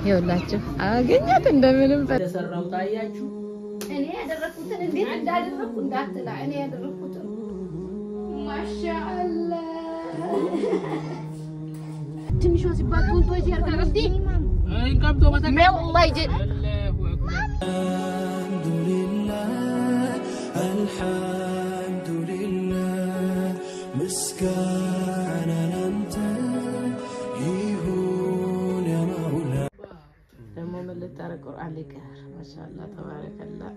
ይኸውላችሁ አገኛት እንደምንም ተሰራው ታያችሁ እኔ ያደረኩትን እንዴት እንዳደረኩ እንዳትላ እኔ ያደረኩትን ማሻአላህ ትንሿ ሲባል ቶንቶ ሲያርጋ ቀብዲ አይ ቀብቶ መሰከ والله يجي الحمد لله مسكانا انت يهون يا مولا دمو من للتارك قرآن لك ما شاء الله تبارك الله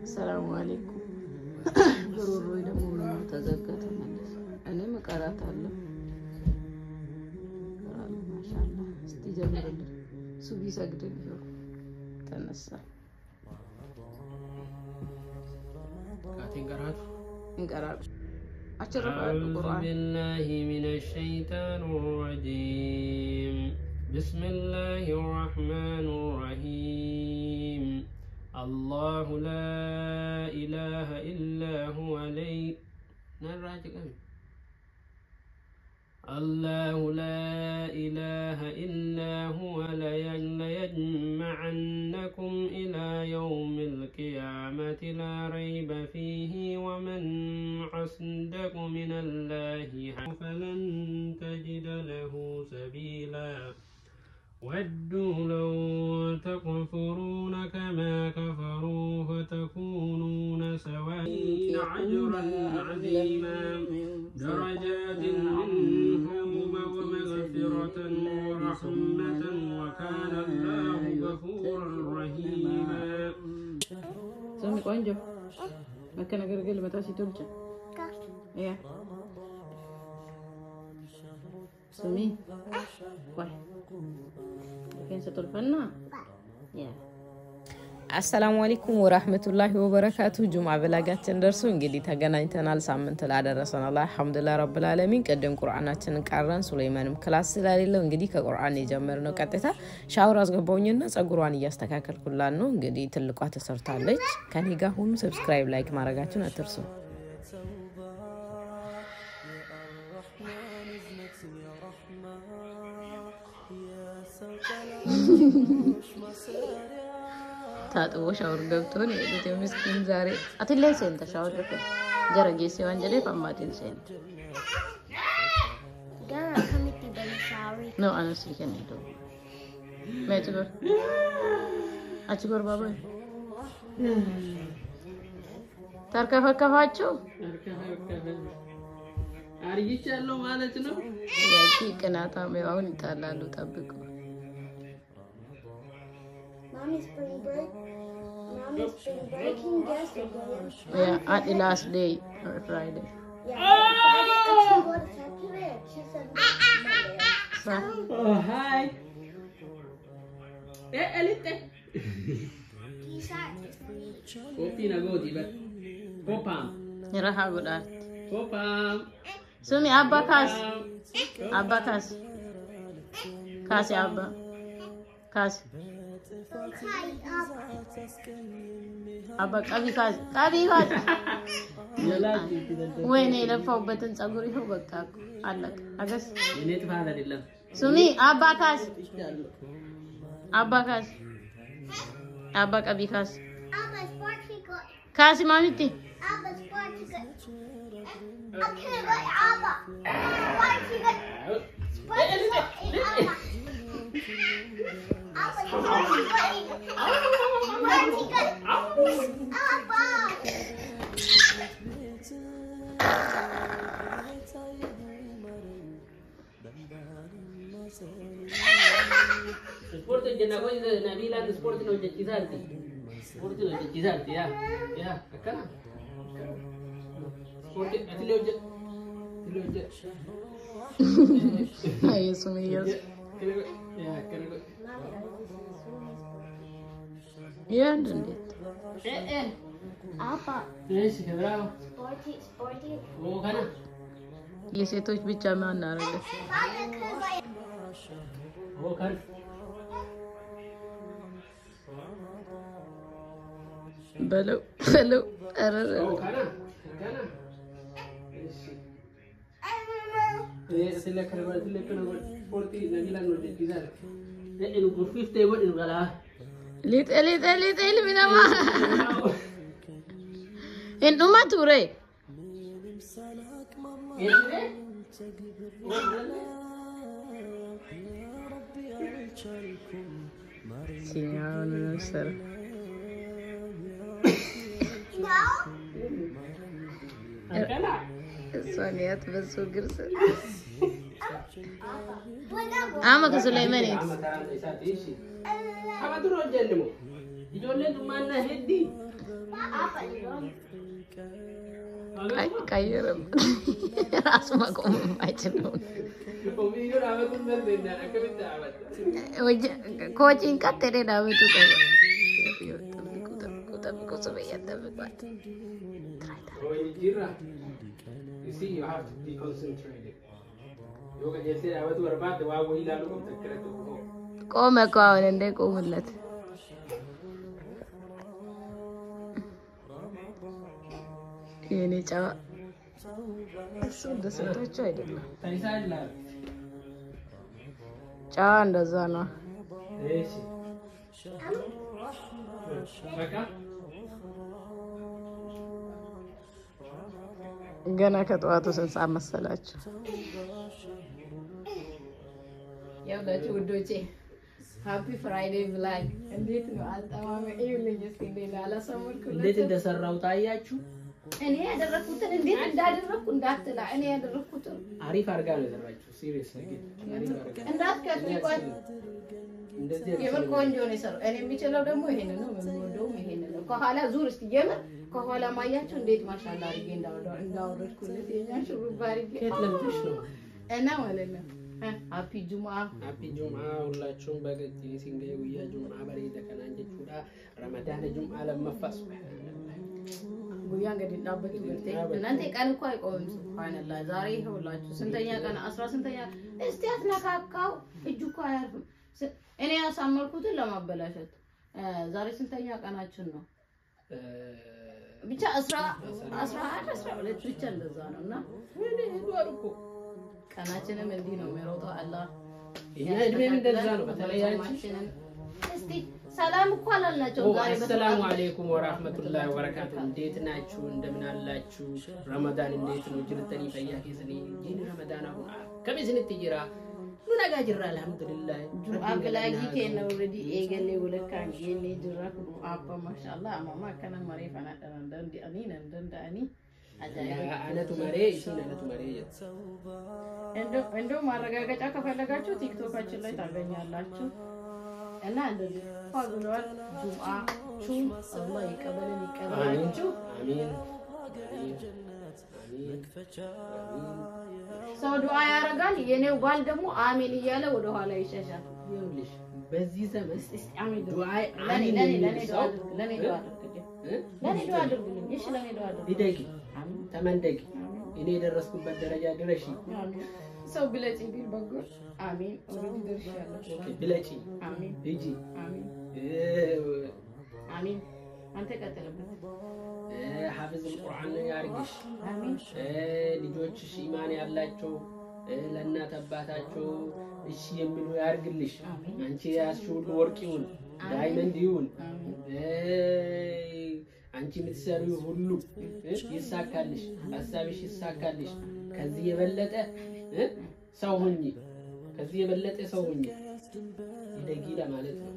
السلام عليكم ضروري دمو من تزكت انا مقرات الله ما شاء الله استجمر سوبي سجد اليوم تنسى أعوذ بالله من الشيطان الرجيم بسم الله الرحمن الرحيم الله لا إله إلا هو الله لا إله إلا هو ليجمعنكم إلى يوم القيامة لا ريب فيه ومن أصدق من الله فلن تجد له سبيلا ودوا لو تكفرون كما كفروا فتكونون سواء أجرا عظيما درجات منهم ومغفرة ورحمة وكان الله غفورا رحيما سامي قنجو ما كان غير متى تولجا يا سامي واحد كان ستولفنا يا السلام عليكم ورحمة الله وبركاته جمعة بلاغاتن درسو እንግዲህ ተገናኝተናል ሳምንት ላደረሰን አላህ አልহামዱሊላህ ረብል ዓለሚን ቀደም ቁርአናችንን ቀራን ሱለይማንም ክላስ ስላሌለው እንግዲህ ከቁርአን የጀመርነው ቀጥታ ሻወር አስገባውኝና ጸጉሯን እያስተካከልኩላት ነው እንግዲህ ትልቋ ተሰርታለች ከኔ ጋር ሁሉ ሰብስክራይብ ላይክ ማድረጋችሁን አትርሱ ታጥቦ ሻወር ገብቶ ነው የሄደው ምስኪን ዛሬ አትላይ ሰንተ ሻወር ገብቶ ጀረጌ ሲሆን ጀሌ ፈማቲን ሰን ጋራ ከሚቲ በሻሪ ነው አነስ ይከነዶ ማይጥበር አጭጎር ባባይ ተርከፈከፋችሁ አርይቻለሁ ማለት ነው ያቺ ቅናታ አሁን ይጣላሉ ጠብቁ Mommy's spring break. Mommy's spring breaking yesterday. Yeah, at the last day or Friday. Yeah, Friday she got Saturday. She said Monday. Oh, hi. Elite. Kopi na godi ba? Kopam. Raha godat. Kopam. Sumi abba kas. Abba kas. Kasi abba. Kasi. አባ ቀቢ ካዝ ወይኔ ለፋውበትን ጸጉር ይኸው በቃ አለቀ አገስ እኔ ጥፋት አይደለም ሱሚ አባ ካዝ አባ ቀቢ ካዝ ካዝ ማሚቲ Sport jenna ko Nabila sport no jechizarti. Sport no jechizarti ya. Ya, akkana. Sport atleoje. Atleoje. Ay, Sumiyas. Ya, kana. Ya, እንዴት Apa? እሺ ከብራው Sporty. ኦ kana. የሴቶች ብቻ ማን አረገ ኦ kana. በለው አረረ ኦ kana. Kana. እሺ ስለከረበ سبورتي نبيلا نوجد كذا إنه كفيف تيقول إنه قالها ليت من ما إنه ما توري سيناون نصر سونيات بس وقرص عمك سليمان أما تروح جنبه يقول لك ما نهدي كايرم راس ما قوم ما يجنون وبيقول أما كنت مرضي أنا كنت أعمل coaching kattere na betu ko ko sabaya tabat Oh, you see, you have to be concentrated. You can just say, I was about the one we love to take ko me ko nende ko mullat yene chawa so da so to choy de chawa እንደዛ ነው ايش ገና ከጠዋቱ ስንት ሰዓት መሰላችሁ? ያውላችሁ ውዶቼ ሃፒ ፍራይዴ ብላኝ እንዴት ነው አልጠማም ይኸውልኝ እስኪ እንዴት አላሰመርኩለት እንዴት እንደሰራው ታያችሁ እኔ ያደረኩትን እንዴት እንዳደረኩ እንዳትላ እኔ ያደረኩትን አሪፍ አርጋ ነው የሰራችሁ ሲሪየስ ነገር አሪፍ አርጋ እንዳትከትሪ ቆይ እንደዚህ የምር ቆንጆ ነው የሰራው እኔ የሚችለው ደግሞ ይሄንን ነው የምወደውም ይሄንን ነው ከኋላ ዙር እስኪ የምር ከኋላ ማያችሁ እንዴት ማሻአላ አድርጌ እንዳወረድኩለት የኛን ሹሩባ አድርጌ ከትለምሽ ነው እና ማለት ነው ሃፒ ጁምአ ሁላችሁም በገቲ ሲንገይ ወያ ጁምአ በሬደ ከናንጀ ቹዳ ረመዳን ጁምአ ለመፋስ ጉያ እንግዲህ ዳበቱ ገብቴ እናንተ ቀን እኮ አይቆምም ሱብሃንአላህ ዛሬ ይኸውላችሁ ስንተኛ ቀን 18ኛ እስቲ አትነካካው እጁ እኮ አያርፍም እኔ ያሳመርኩትን ለማበላሸት ዛሬ ስንተኛ ቀናችን ነው ብቻ 12 ብቻ እንደዛ ነውና ወደ ወርቁ ቀናችንም እንዲህ ነው የሚሮጠው አላህ የእድሜም እንደዛ ነው በተለያችን እስቲ ሰላም እኮ አላልናቸው ዛሬ ሰላም አለይኩም ወራህመቱላሂ ወበረካቱ እንዴት ናችሁ እንደምን አላችሁ ረመዳን እንዴት ነው ጅርተኒ ፈያቂ ስኒ ጂን ረመዳን አሁን ከበዝን ትጅራ ኑናጋ ጅራ አልহামዱሊላህ አብላጊ ከነ ኦሬዲ ኤገሌ ወለካን የኔ ጅራኩ አባ ማሻአላ አማማ ከነ መሬ ፈናደን እንደ አኒን እንደ አኒ አነቱ መሬ እሺን አነቱ መሬ እንደው ማረጋገጫ ከፈለጋችሁ ቲክቶካችን ላይ ታገኛላችሁ እና እንደዚህ ፋግሏል ጁምአ ቹም አላህ ይቀበልን ይቀበላችሁ አሚን ሰው ዱዓ ያረጋል የኔው ባል ደግሞ አሚን እያለ ወደ ኋላ ይሸሻል ይኸውልሽ በዚህ ዘመን እስቲ አሚን ዱዓ ለኔ ዱዓ አድርጉልኝ እሺ ለኔ ዱዓ አድርጉ ይደቂ ተመንደቂ እኔ የደረስኩበት ደረጃ ድረሺ ሰው ብለጪ ቢል በጎ አሚን ኦሬዲ ደርሻለሁ ብለጪ አሚን ሂጂ አሚን አሚን አንተ ቀጥልበት ሐፍዝ ቁርአን ያርግሽ አሚን ልጆችሽ ኢማን ያላቸው ለእናት አባታቸው እሺ የሚሉ ያርግልሽ አንቺ ያስሽው ወርቅ ይሁን ዳይመንድ ይሁን አንቺ የምትሰሪው ሁሉ ይሳካልሽ ሐሳብሽ ይሳካልሽ ከዚህ የበለጠ ሰው ሁኚ ከዚህ የበለጠ ሰው ሁኚ ይደጊ ለማለት ነው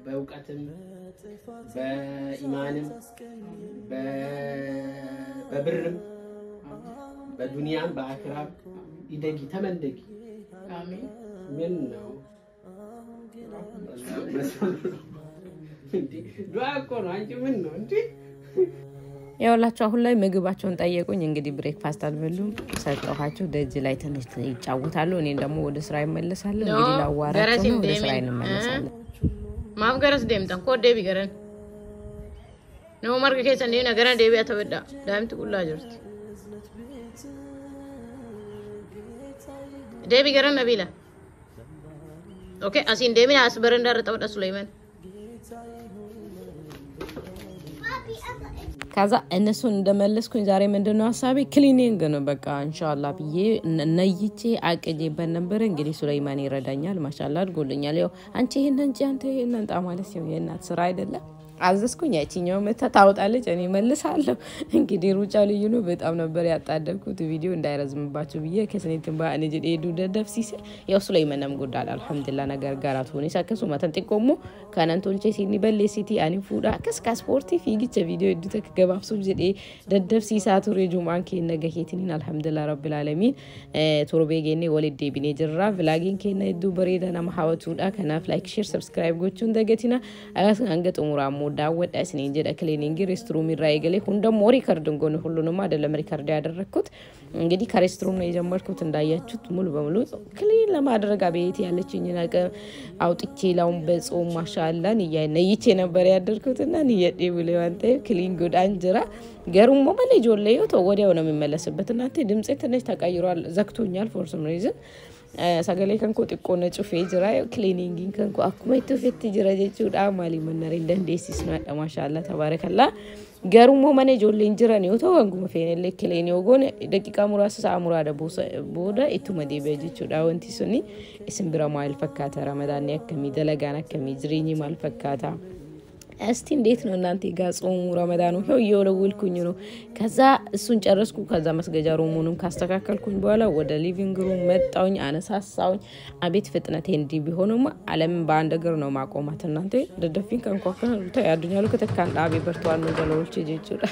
በእውቀትም በኢማንም በብርም በዱንያም በአኺራም ይደጊ ተመንደጊ አሚን ምን ነው እንዴ ዱዓ እኮ ነው አንቺ ምን ነው እንዴ ያውላችሁ አሁን ላይ ምግባቸውን ጠየቁኝ እንግዲህ ብሬክፋስት አልበሉም ሰጣኋቸው ደጅ ላይ ትንሽ ይጫወታሉ እኔ ደግሞ ወደ ስራ ይመለሳለሁ እንግዲህ ላዋራቸው ወደ ስራ እንመለሳለን ማምገረስ ደምጣን ኮ ደቢ ገረን ነው ማርገ ከሰን ነው ነገራ ደቢ አተወዳ ዳምት ኩላ ጅርት ደቢ ገረን ነቢላ ኦኬ አሲን ደሚ አስበረንዳ ረጠወዳ ሱለይማን ከዛ እነሱን እንደመለስኩኝ ዛሬ ምንድነው ሐሳቤ ክሊኒንግ ነው በቃ ኢንሻአላህ ብዬ ነይቼ አቅጄበት ነበር እንግዲህ ሱለይማን ይረዳኛል ማሻአላህ አድርጎልኛል ያው አንቺ ይሄንን አንተ ይሄንን ማለት ነው የእናት ስራ አይደለም አዘዝኩኝ ያቺኛው መታታውጣለች እኔ መልሳለሁ እንግዲህ ሩጫ ልዩ ነው በጣም ነበር ያጣደኩት ቪዲዮ እንዳይረዝምባችሁ ብዬ ከስኔትን ባንጂ ሄዱ ደደፍሲስ ያው ሱለይማንም ጎዳል አልহামዱሊላህ ነገር ጋራት ሆኔ ሳከሱ ማተን ጥቆሙ ካናንቶልቼ ሲኒ በሌ ሲቲ አኒ ፉዳ ከስካ ስፖርቲ ፊግቸ ቪዲዮ እድተክ ገባብሱ ጀዴ ደደፍሲሳ ቱሬ ጁማን ከነገሄቲን አልহামዱሊላህ ረብል ዓለሚን ቶርቤጌኔ ወልዴ ቢኔ ጅራ ቭላጊን ከነ እዱ በሬዳና ማሐወቱዳ ከናፍ ላይክ ሼር ሰብስክራይብ ጎቹን ደገቲና አንገጥ ሙራሙ ዳወዳ ስኔን ጀደ ክሊኒንግ ሬስትሩም ይራይገለ ሁንደ ሞሪ ካርድን ጎን ሁሉንም አይደለም ሪካርድ ያደረኩት እንግዲህ ከሬስትሩም ነው የጀመርኩት እንዳያችሁት ሙሉ በሙሉ ክሊን ለማድረግ አቤት ያለችኝ ነገር አውጥቼ ላውን በጾም ማሻአላህ ነይቼ ነበር ያደርኩትና ንየዴ ብለ ወንተ ክሊን ጉድ አንጀራ ገሩም ሞባይል ጆሌዮ ተወዲያው ነው የሚመለስበት እናንተ ድምጽ ትንሽ ተቀይሯል ዘግቶኛል ፎር ሰም ሪዝን sagale kan ko tikkone cufe jira cleaning kan ko akuma itufetti jira jechuudha mali manare dandeessis no adda mashallah tabarakallah garumo mane jolle injira ne to wanguma fenelle clean yogon daqiqa murasa sa amurada boda ituma debe jechuudha wanti suni isimbira mal fakkata ramadan yakami dalagana kami zrini mal fakkata እስቲ እንዴት ነው እናንተ ጋር ጾሙ ረመዳኑ ይወለውልኩኝ ነው ከዛ እሱን ጨረስኩ ከዛ መስገጃ ሮሙንም ካስተካከልኩኝ በኋላ ወደ ሊቪንግ ሩም መጣውኝ አነሳሳውኝ አቤት ፍጥነቴ እንዲ ቢሆንም ዓለም በአንድ እግር ነው ማቆማት እናንተ ደደፊን ከንኳካ ያዱኛሉ ከተካን ዳቤ በርቷል ነው ገለውልች ጂቹዳ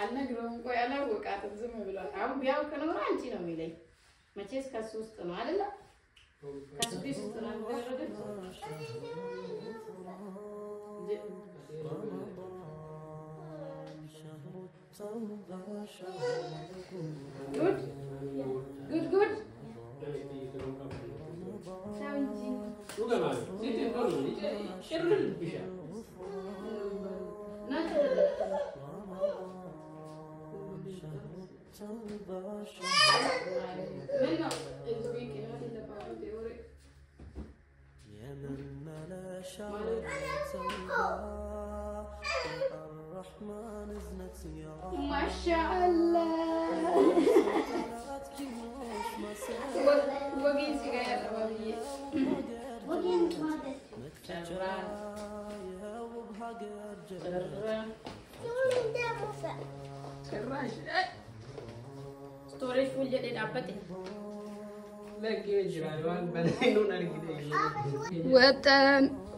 አልነግረውም ቆይ አላወቃትም ዝም ብሏል አሁን ቢያው ከኖር አንቺ ነው የሚለኝ መቼስ ከሱ ውስጥ ነው አይደል ከሱ ውስጥ ነው ያደረገው good ሳውንጂ ኡጋማ ሲቲ ነው ይጨርል ቢሻ ናተ منه الزويك هذه اللي بعد دوري يا من لا شعر الرحمن ازنت يا ما شاء الله وقين سجاير أبوية وقين ماذا شرا يا وبهاجر شرا شراش storage full jadi dapat ya lagi jirawan banainu nari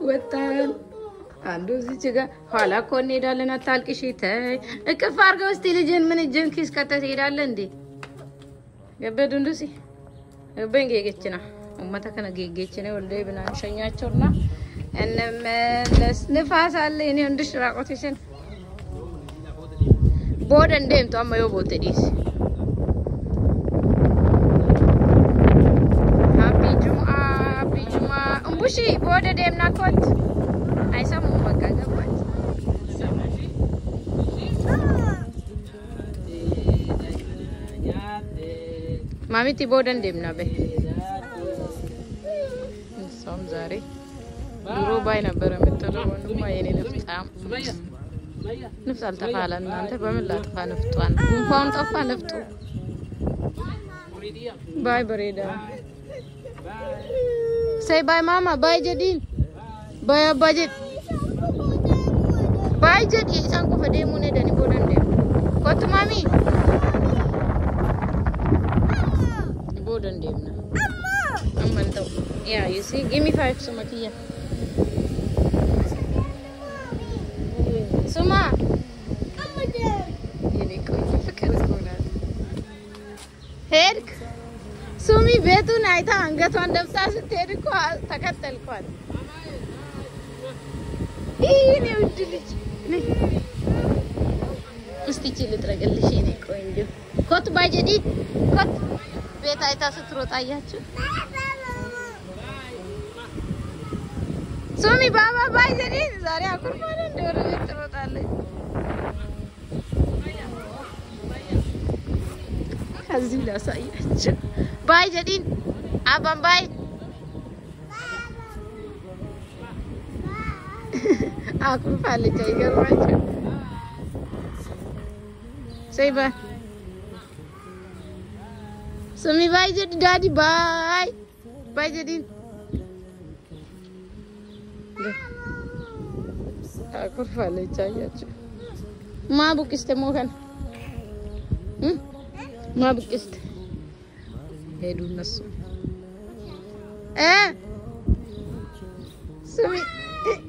wetan አንዱ እዚህ ጋር ኋላ እኮ እንሄዳለን አታልቅሽ ተይ እቅፍ አድርገው እስቲ ልጅን ምን እጅን ኪስ ከተት ሄዳለ እንዴ ገበዱ እንደሲ በእንጌጌችና ኡመታ ከነ ጌጌችና ወልደ ብና ሸኛቸውና እንመለስ ንፋስ አለ እኔ እንድሽ ራቆትሽን ቦደ እንደም ተማዮ ቦተዲስ happy juma umbushi boda dem na kot ai samu magaga bat mami ti boda dem na be som zare duro bay na bere metelo wonu ma yene naftam nafsal tafala nante bamilla tafa naftuan kumfon tafa naftu Bye, Barida. Say bye, Mama. Bye, Jadin. Bye, Abajit. Bye, Jadi. Isang ko fade mo na dani bodan dem. Kotu mami. Bodan dem na. Amman to. Yeah, you see, give me 5 Sumakia. Suma. Ini kau fikir kona. Herk. Sumi betu naik ta angkat wandam sah setir ko takat telkon. Ini udah nih. Mesti cilik tergelih ini kau ini. Kot bayi jadi kot beta itu seterus ayah cu. Sumi baba bayi jadi zari aku mana dia orang seterus ale. Hazila saya cu. Bayi jadi abang bayi. Aku paling cahaya macam. Say bye. Sumi bye jadi daddy bye. Bye jadi. Aku paling cahaya macam. Mabuk istemu kan? Mabuk ist. Hedu nasu. Sumi.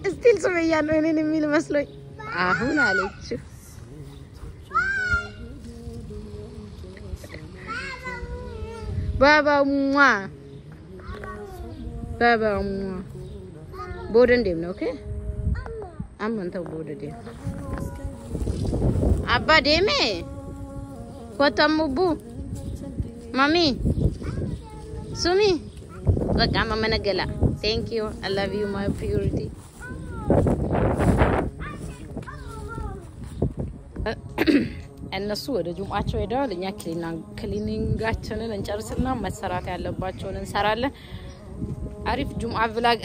Still Sumaya no ini mil masloy. Ahun alech. Baba mua. Baba mua. Bodan dem no, okay? Amman tau bodan dem. Abba deme. Kotamu bu. Mami. Sumi. Look, I'm a managala. Thank you. I love you, my purity. እነሱ ወደ ጁምአቸው ሄደዋል። እኛ ክሊኒንጋችንን እንጨርስና መሰራት ያለባቸውን እንሰራለን። አሪፍ ጁምአ ብላግ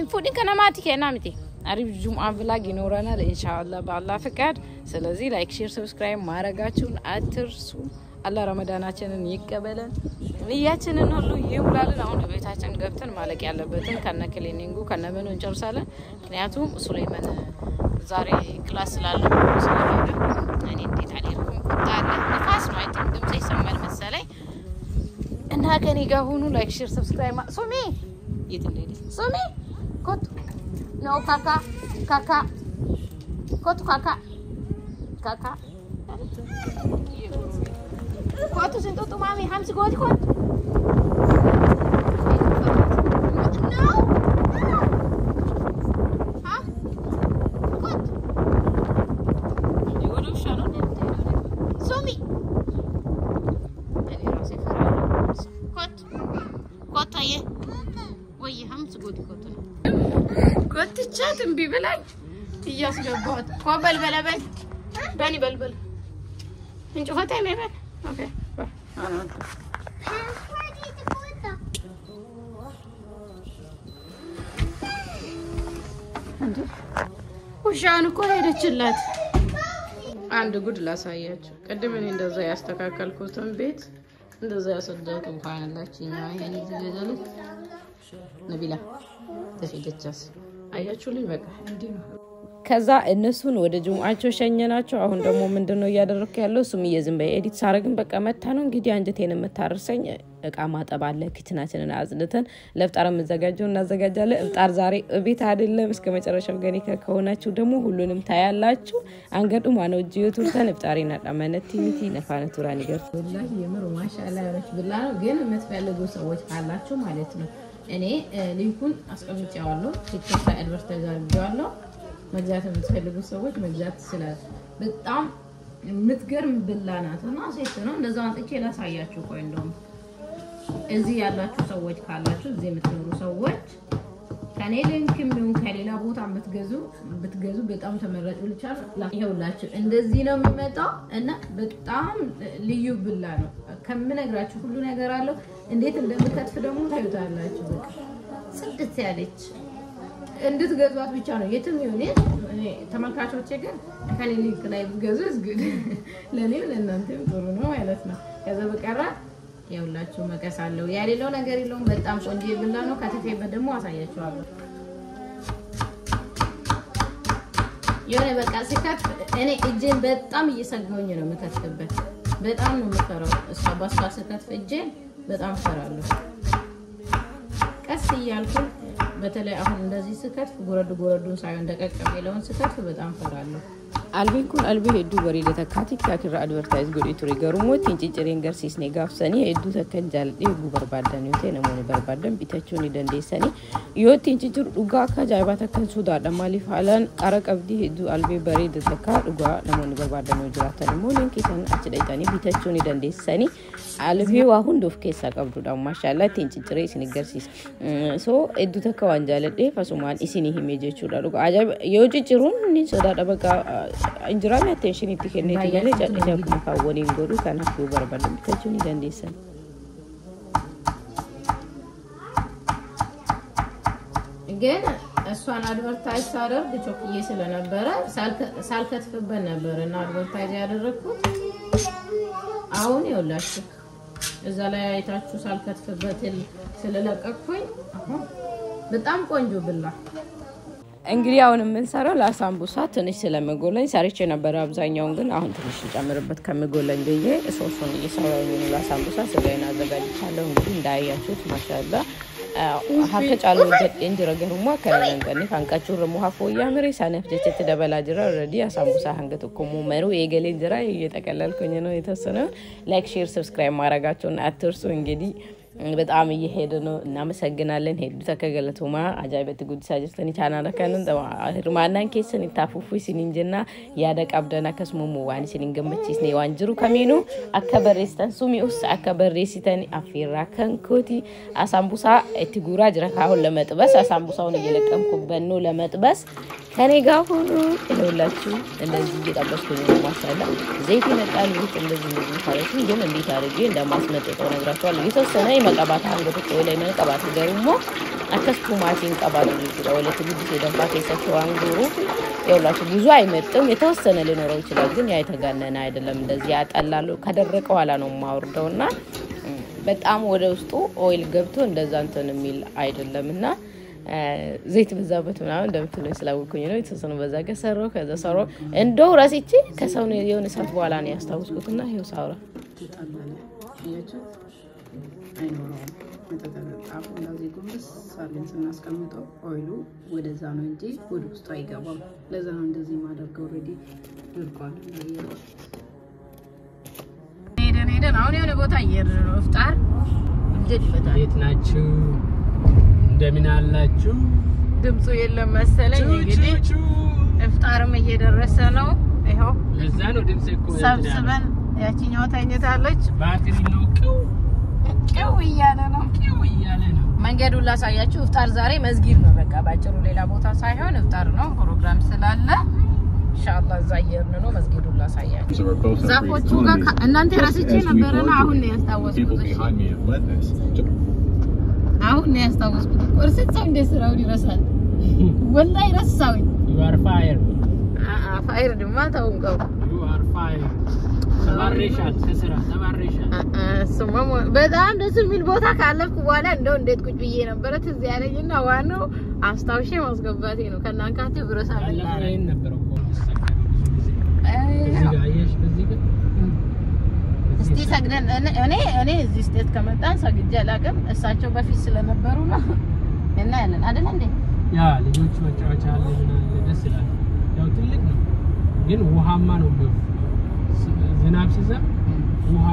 እንፉድን ከነማቲ ከናምቲ አሪፍ ጁምአ ብላግ ይኖረናል ኢንሻአላህ በአላህ ፍቃድ። ስለዚህ ላይክ፣ ሼር፣ ሰብስክራይብ ማድረጋችሁን አትርሱ። አላህ ረመዳናችንን ይቀበለን። ንያችንን ሁሉ ይውላልን። አሁን ቤታችን ገብተን ማለቅ ያለበትን ከነ ክሊኒንጉ ከነ ምኑ እንጨርሳለን። ምክንያቱም ሱሌማን ዛሬ ክላስ ስላለው ስለሆነ እኔ እንዴት አልሄድኩም። ታዲያ ንፋስ ነው አይተም ድምጽ ይሰማል መሰለኝ እና ከኔ ጋር ሁኑ። ላይክ ሼር ሰብስክራይብ ሶሚ ይትልኝ ሶሚ ኮቱ ነው ካካ ኮቱ ካካ ኮቱ ስንቱ ማሚ 50 ጎት ኮት كنت ببلاي ياس جبات قبل بلبل بني بلبل انتو فتاي ما بن اوكي انا وشانو كل هدچላት አንድ ጉድ ላሳያችሁ። ቀደም እኔ እንደዛ ያስተካከልኩትን ቤት እንደዛ ያሰደቱ እንኳንላችኛ ይሄን ይዘለለ ነቢላ ተፈጀቻስ አያችሁልኝ በቃ እንዴ ነው። ከዛ እነሱን ወደ ጁምአቸው ሸኘናቸው። አሁን ደግሞ ምንድነው ያደረኩ ያለው ሱም የዝም በኤዲት ሳረግን በቃ መታ ነው እንግዲህ አንጀቴን የምታርሰኝ እቃ ማጠብ አለ። ኪችናችንን አጽድተን ለፍጣር መዘጋጀው እናዘጋጃለን። ፍጣር ዛሬ ቤት አይደለም እስከ መጨረሻው ገኒ ከሆናችሁ ደግሞ ሁሉንም ታያላችሁ። አንገዱ ማነው ጂዩቱብ ተንፍጣሪና ዳመነት ቲሚቲ ነፋነ ቱራኒ ገርቶ ወላሂ የምር ማሻአላ ያረች ብላ ነው። ግን የምትፈልጉ ሰዎች ካላችሁ ማለት ነው እኔ ሊንኩን አስቀምጬዋለሁ። ቲክቶክ ላይ አድቨርታይዝ አድርጌዋለሁ። መግዛት የምትፈልጉ ሰዎች መግዛት ይችላል። በጣም የምትገርም ብላናትና ሴት ነው። እንደዛው አንጥቼ ላሳያችሁ። ቆይ እንደውም እዚህ ያላችሁ ሰዎች ካላችሁ እዚህ የምትኖሩ ሰዎች ከኔ ሊንክም ይሁን ከሌላ ቦታ ብትገዙ በጣም ተመራጭ ልቻል። ይሄውላችሁ እንደዚህ ነው የሚመጣው እና በጣም ልዩ ብላ ነው። ከምነግራችሁ ሁሉ ነገር አለው። እንዴት እንደምትከትፍ ደግሞ ታዩታላችሁ። በቃ ጽድት ያለች እንድትገዟት ብቻ ነው የትም ይሁን ተመልካቾቼ ግን ከኔ ሊንክ ላይ ብትገዙ ዝግድ ለኔ ለእናንተም ጥሩ ነው ማለት ነው። ከዛ በቀራ ያውላችሁ መቀስ አለው ያሌለው ነገር የለውም በጣም ቆንጆ ይብላ ነው ከተፈይበት ደግሞ አሳያችኋለሁ የሆነ በቃ ስከት እኔ እጄን በጣም እየሰጋውኝ ነው መከተበት በጣም ነው መከረው እሷ ባስፋ ስከት እጄን በጣም ፈራለሁ ቀስ ይያልኩ በተለይ አሁን እንደዚህ ስከት ጎረዱን ሳይሆን ደቀቅ ብለውን ስከት በጣም ፈራለሁ Albiin kun albii hedduu bareeda takkaati kaakirra advertise godhee ture garuu cincireen garsiisnee gaafsanii hedduu takkan jaalladhee eeguu barbaadan yoo ta'e namoonni barbaadan bitachuu ni dandeessanii yoo cincir dhugaa akka ajaa'ibaa takkan sodaadha maaliif haalaan qara qabdii hedduu albii bareeda takka dhugaa namoonni barbaadan yoo jiraatan immoo linkii san achi dhaqanii bitachuu ni dandeessanii albii waa hunda of keessaa qabdudha maashaallah cinciree isin garsiisa so hedduu takka waan jaalladheef asumaan isinii himee jechuudha dhugaa ajaa'iba yoo cinciruun ni sodaadha bakka injiraan attention itti kennee malee jal'isee akkuma kaawwaniin godhu kanaaf yoo barbaadan bitachuu ni dandeessan. ግን እሷን አድቨርታይዝ ሳደርግ ቾክዬ ስለነበረ ሳልከትፍበት ነበር እና አድቨርታይዝ ያደረኩት አሁን ይኸውላችሁ እዛ ላይ አይታችሁ ሳልከትፍበት ስለለቀቅኩኝ በጣም ቆንጆ ብላ እንግዲህ አሁን ምን ሰራው ለአሳምቡሳ ትንሽ ስለመጎለኝ ሰርቼ ነበር አብዛኛውን ግን አሁን ትንሽ ጨምርበት ከመጎለኝ ብዬ ሶስቱን እየሰራው ነው ለአሳምቡሳ ስለና አዘጋጅቻለሁ እንግዲህ እንዳያችሁት ማሻአላ ሀከ ጫሉ እንጀራ ገሩማ ከረንገኒ ካንቃቹ ረሙ ሀፎያ ምሪ ሳነፍ ጀት ደበላ ጅራ ኦሬዲ አሳምቡሳ አንገት ኮሙ መሩ የገሌ እንጀራ እየተቀለልኩኝ ነው የተሰነ ላይክ ሼር ሰብስክራይብ ማድረጋችሁን አትርሱ እንግዲህ በጣም እየሄደ ነው እናመሰግናለን ሄዱ ተከገለቱማ አጃይበት ጉድ ሳጀስተኒ ቻናል ካንን ህርማናን ኬስን ታፉፉ ሲኒንጀና ያደቃብደና ከስሙሙ ዋን ሲኒንገመቺስ ነው ዋንጅሩ ከሚኑ አከበሬስተን ሱሚኡስ አከበሬሲተን አፊራ ከንኮቲ አሳምቡሳ እትጉራ ጅራካው ለመጥበስ አሳምቡሳውን እየለቀምኩበት ነው ለመጥበስ ከኔ ጋር ሁሉ ለሁላችሁ እንደዚህ እየጠበስኩኝ ነው ማሻአላ ዘይት ይመጣል ይሄ እንደዚህ ነው ታሪክ ግን እንዴት አድርጌ እንደማስመጥጠው ነግራችኋለሁ የተወሰነ መቀባት አንገቱ ላይ መቀባት ገሩሞ አከስኩ ማቲን ቀባሉ ይችላል ወለተ ግድስ የደንባት የሰፈው አንጉሩ ይውላችሁ ብዙ አይመጥም የተወሰነ ሊኖረው ይችላል ግን ያ የተጋነነ አይደለም እንደዚህ ያጣላሉ ከደረቀ ኋላ ነው ማውርደውና በጣም ወደ ውስጡ ኦይል ገብቶ እንደዛ እንትን የሚል አይደለምና ዘይት በዛበት ምናምን እንደምትሉኝ ስላወኩኝ ነው የተወሰነ በዛ ገሰረው ከዛ ሰራው እንደው ራስይቺ ከሰው ነው የሆነ ሰዓት በኋላ ነው ያስታውስኩትና ይሄው ሳውራ አይኖርም መተጣጣፉ እንደዚህ ጉምስ ሳለን ስናስቀምጠው ኦይሉ ወደዛ ነው እንጂ ወደ ውስጡ አይገባም ለዛ ነው እንደዚህ ማደርገው ኦሬዲ ይርቋል ሄደን አሁን የሆነ ቦታ እየሄድን ነው ፍጣር እንዴት ይፈታል የት ናችሁ እንደምን አላችሁ ድምጹ የለም መሰለኝ እንግዲህ ፍጣርም እየደረሰ ነው ይሄው ለዛ ነው ድምጽ እኮ ሰብስበን ያቺኛው ታኝታለች ባትሪ ነው ቄው እያለ ነው መንገዱን ላሳያችሁ ፍጣር ዛሬ መስጊድ ነው በቃ ባጭሩ ሌላ ቦታ ሳይሆን ፍጣር ነው ፕሮግራም ስላለ ኢንሻአላህ ዛየርን ነው መስጊዱን ላሳያችሁ ዛፎቹ ጋር እናንተ ራስቼ ነበርና አሁን ነው ያስታወስኩት አሁን ነው ያስታወስኩት ቁርጥም እንደ ስራው ይረሳል ወላሂ ረሳው you are fire ፋይር ድማ ታውቀው you are fire ተባረሻል ተሰራ ተባረሻል ስሙም በጣም ደስ የሚል ቦታ ካለፍኩ በኋላ እንደው እንዴት ቁጭ ብዬ ነበር ትዝ ያለኝና ዋናው አስታውሼ ማስገባቴ ነው ከናንካቴ ብረሳ ላይ ነበር እኮ እዚህ ጋር አየሽ በዚህ ጋር እስቲ ሰግደን እኔ እዚህ ስቴት ከመጣን ሰግጄ አላውቅም እሳቸው በፊት ስለነበሩ ነው እና ያለን አይደል እንዴ ያ ልጆች መጫወቻ አለ ደስ ይላል ያው ትልቅ ነው ግን ውሃማ ነው ዝናብ ሲዘንብ ውሃ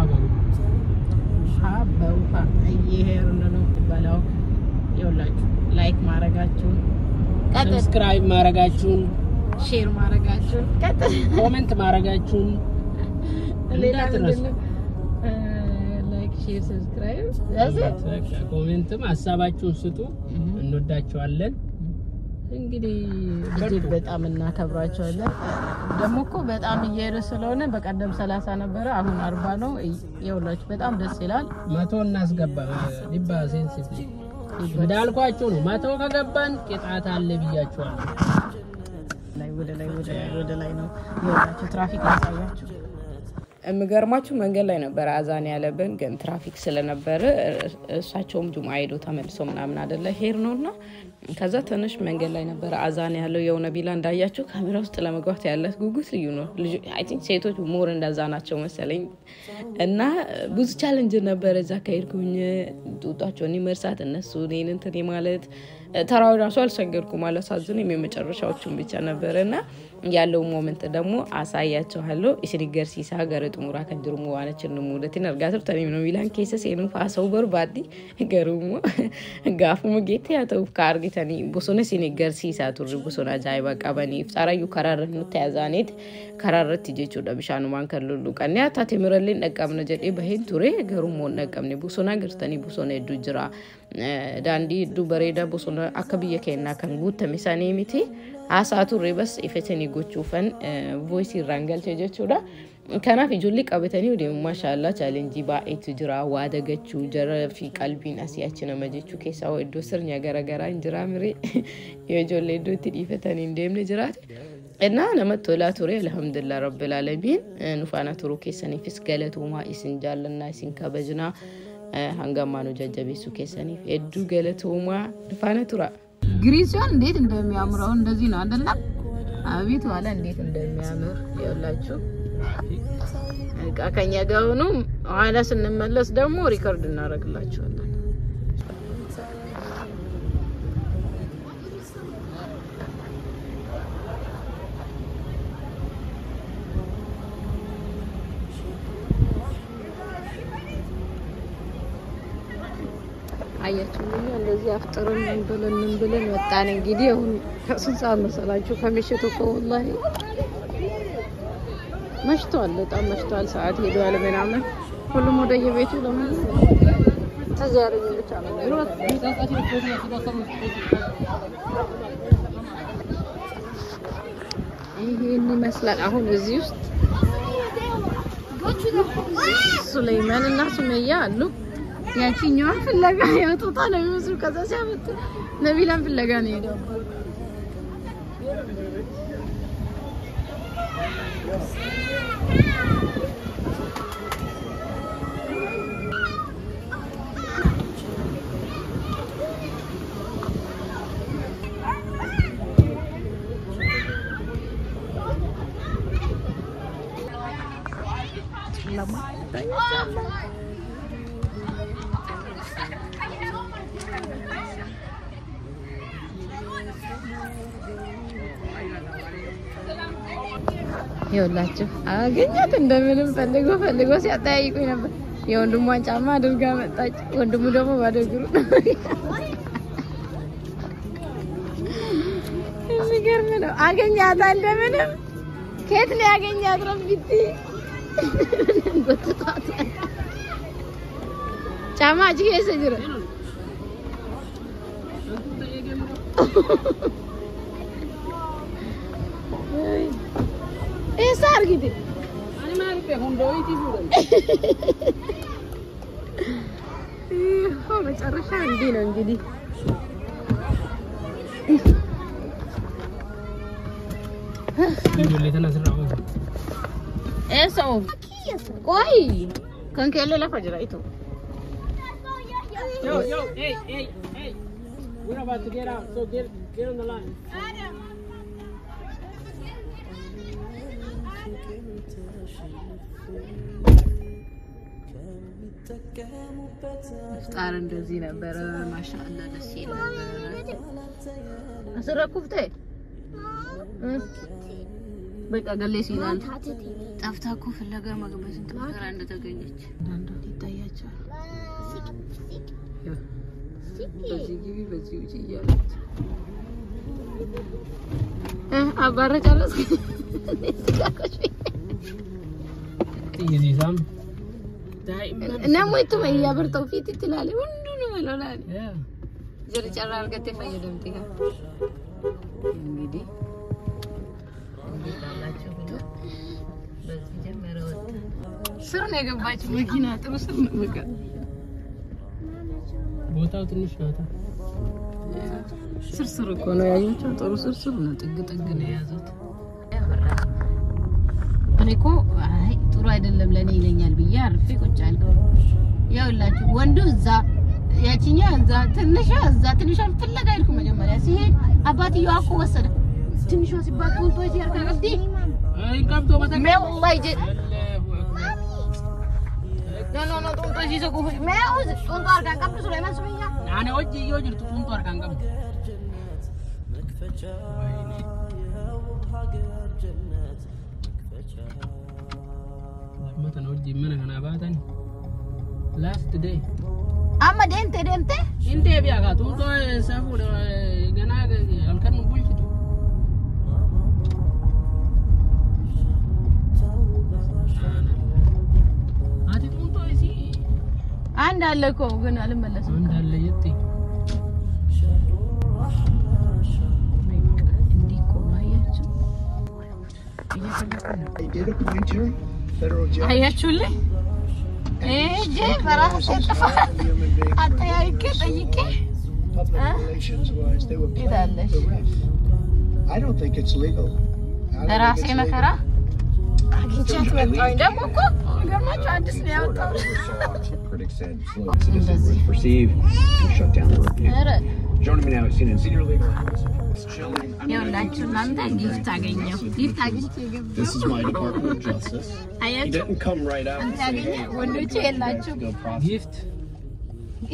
በውሃ እየሄድን ነው ተባለው ይኸውላችሁ ላይክ ማድረጋችሁን ሰብስክራይብ ማድረጋችሁን ሼር ማድረጋችሁን ኮሜንት ማድረጋችሁን እንዳትረሱ ላይክ ሼር ሰብስክራይብ ኮሜንትም ሐሳባችሁን ስጡ እንወዳችኋለን እንግዲህ በጣም እናከብራቸዋለን ደሞኮ በጣም እየሄደ ስለሆነ በቀደም 30 ነበር አሁን 40 ነው ይኸውላችሁ በጣም ደስ ይላል 100 እናስገባ ሊባ ሴንሲቲቭ እንዳልኳችሁ ነው 100 ከገባን ቅጣት አለ ብያችኋለሁ ላይ ወደ ላይ ነው ይኸውላችሁ ትራፊክ ያሳያችሁ የሚገርማችሁ መንገድ ላይ ነበር አዛን ያለብን ግን ትራፊክ ስለነበረ እሳቸውም ጁምዓ ሄዶ ተመልሰው ምናምን አይደለ ሄር ነውና ከዛ ትንሽ መንገድ ላይ ነበር አዛን ያለው የሆነ ቢላ እንዳያችሁ ካሜራ ውስጥ ለመግባት ያለት ጉጉት ልዩ ነው አይ ቲንክ ሴቶች ሞር እንዳዛናቸው መሰለኝ እና ብዙ ቻሌንጅ ነበር እዛ ከሄድኩኝ ጡጣቸውን ይመርሳት እነሱ እኔን እንትን ማለት ተራው ራሱ አልሰገድኩም ማለት አዝነኝ የመጨረሻዎቹን ብቻ ነበርና ያለው ሞመንት ደግሞ አሳያችኋለሁ እስሪገር ሲሳ ገረጥ ሙራ ከድሩሙ ዋነችን ሙለቲን እርጋትር ተሪም ነው ሚላን ኬሰስ የኑ ፋሰው በርባዲ ገሩሙ ጋፉሙ ጌት ያተው ካርጊተኒ ቦሶነ ሲኒገር ሲሳ ቱሪ ቦሶና ጃይባ ቀበኒ ፍጣራዩ ከራረን ተያዛኔት ከራረት ጀቹ ደብሻኑ ማንከሉሉ ቀንያ ታቴምረልን ነቀምነ ጀዴ በሄን ቱሬ ገሩሙ ነቀምኒ ቦሶና ገርተኒ ቦሶነ ዱጅራ ዳንዲ ዱበሬዳ ቦሶና አከብየ ከና ከንጉት ተሚሳኔ ሚቲ አሳቱ ሪበስ ኢፌተኒ ጎቹፈን ቮይስ ይራንገል ጀቹዳ ከናፍ ጁሊ ቀበተኒ ወደ ማሻአላ ቻሌንጅ ባኤት ጅራ ዋደገቹ ጀረፊ ቀልቢን አሲያችነ መጀቹ ከሳው እዶ ስርኛ ገረገራ እንጅራ ምሪ የጆሌ ዶት ኢፌተኒ እንደምነ ጅራት እና ነመቶላ ቱሪ አልহামዱሊላህ ረብል ዓለሚን ኑፋና ቱሩ ከሰኒ ፍስገለቱ ማ ኢስንጃልና ኢስንከበጅና ሃንጋማኑ ጀጀቢሱ ከሰኒ እዱ ገለቱማ ኑፋና ቱራ ግሪሲያን እንዴት እንደሚያምረው እንደዚህ ነው አይደል አቤት ዋላ እንዴት እንደሚያምር ይላችሁ ከኛ ጋር ሆኖ ኋላ ስንመለስ ደግሞ ሪከርድ እናደርግላችኋለን አያችሁ እንደዚህ አፍጥረን ብለን ወጣን እንግዲህ አሁን ከስንት መሰላችሁ ከምሽቱ ወላሂ መሽቷል በጣም መሽቷል ሰዓት ሄዷል ምናምን ሁሉም ወደ የቤቱ ለምን ተዛረኝ ብቻ ነው ይሄን ይመስላል አሁን እዚህ ውስጥ ሱለይማን እና ሱመያ አሉ ያቺኛው ፍለጋ ያወጣ ነው የሚመስሉ ከዛ ሲያመጡ ነቢላን ፍለጋ ነው ሄደው ይወላችሁ አገኛት እንደምንም ፈልጎ ሲያጠያይቁኝ ነበር የወንድሟን ጫማ አድርጋ መጣች ወንድሙ ደግሞ ባደግሩ የሚገርም ነው አገኛት እንደምንም ከየት ነው ያገኛት ረብቲ በጥጣት ጫማ እጅጌ ሰጅረ Esar gitu. Ani mari pe hondo iti bulan. Oh, መጨረሻ እንዴ ነው እንግዲህ eso ቆይ ከንከለ ለፈጅራይቱ Yo, hey. We're about to get out, so get on the line. ፍጣር እንደዚህ ነበር ማሻአላ ደስ ይላል አሰረኩፍቴ በቃ ገለስ ይላል ጠፍታኩ ፍለጋ ማግባት እንተፈራ እንደተገኘች አንዱ ይታያቻል በዚህ ግቢ በዚህ ውጪ ይያለች አባረጫለስ ይዚዛም ነሞይቱ ያበርተው ፊት ይትላል ሁሉ ነው ለላል ጀርጨራ አርገቴ ፈየደምቲጋ እንግዲህ እንዲላላችሁ በዚህ ጀመረው ስር ነው የገባች መኪና ጥሩ ስር ነው በቃ ቦታው ትንሽ ነው ስር እኮ ነው ያያችሁ ጥሩ ስር ነው ጥግ ነው ያዙት እኔኮ አይ ጥሩ አይደለም ለኔ ይለኛል ብዬ አርፌ ቁጭ አልኩ። ያውላችሁ ወንዱ እዛ ያቺኛ እዛ ትንሿ ፍለጋ ሄድኩ። መጀመሪያ ሲሄድ አባትየው አኮ ወሰደ። ትንሿ ሲባል ቶንቶ ሲያርካ እንዴ አይ ቀብቶ በተቀ ወላሂ ጀ ኖ ቶንቶ ሲሰቁ ሜውዝ ቶንቶ አርጋ ቀብቶ ሱለይማን ሱመያ አኔ ወጂ ይወጅርቱ ቶንቶ አርጋ ቀብቶ መተን ወጂ ምን ገና ባታን last day amma dente inte biaga tonto safu gana alkan bulchitu ati tonto isi አንድ አለ እኮ ግን አልመለስም እንዳለ የት They did appoint her federal judge. አያችሁልኝ je በራሴ ተፋ አጠያይቄ ጠይቄ Public relations wise, they were Get out playing of the ref. I don't think it's legal. I don't ራሴ think it's መከራ legal. አግኝቻት መጣሁኝ። ደግሞ እኮ ገርማችሁ አዲስ ነው ያወጣው። Critics said fluent citizens would perceive and shut down the review. ኧረ Joining me now is senior legal. ይኸውላችሁ እናንተ ጊፍት አገኘሁ። ጊፍት አግኝቼ ገባሁ። This is my Department of Justice. He አያችሁ didn't come right out and say, ታገኘ hey, ወንዶች የላችሁ። go process. gift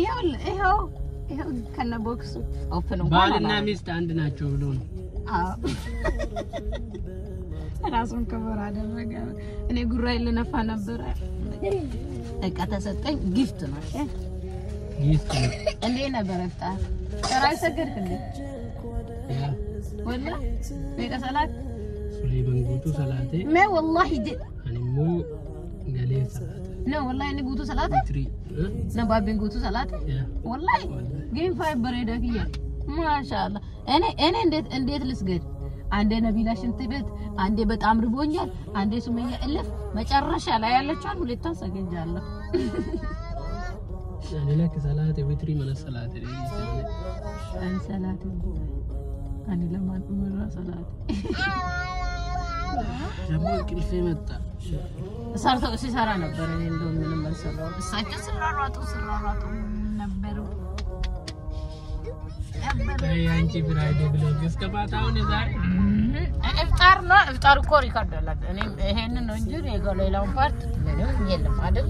ይኸው ከነ ቦክሱ ኦፕን እንኳን ባልና አላደረገም። ሚስት አንድ ናቸው ብሎ ነው አዎ ራሱን ከበር አደረገ። እኔ ጉራይ ልነፋ ነበር። እቃ ተሰጠኝ። ጊፍት ነው። እሺ gift እንዴ ነበር ፍጣር ራይ ሰገድክ እንዴ ያ ወላ በቀሰላት ሱሌማን ጉቱ ሰላቴ ما والله دي አንሞ ገሌ ሰላቴ لا والله اني قوتو صلاتي ትሪ نبابين قوتو صلاتي ያ والله جيم فايف بريدك يا ما شاء الله انا እንዴት ልስገድ አንዴ ነቢላ ሽንት ቤት አንዴ በጣም ርቦኛል አንዴ ሱመያ እልፍ መጨረሻ ላይ ያለችውን ሁለቷን ሰገጃለሁ እኔ ለክ ሰላቴ ወትሪ መነ ሰላቴ አን ሰላቴ አን ለማን ምራ ሰላቴ ደግሞ ቅልፌ መጣ ሰርተው ሲሰራ ነበር እኔ እንደው ምንም አልሰራው እሳቸው ስራራጡ ነበር አንቺ ፍራይዴ ብሎግ እስከማታውን ዛሬ ኢፍጣር ነው ኢፍጣር እኮ ሪካርድ አለ እኔ ይሄንን ነው እንጂ ሌላውን ፓርት ምንም የለም አይደል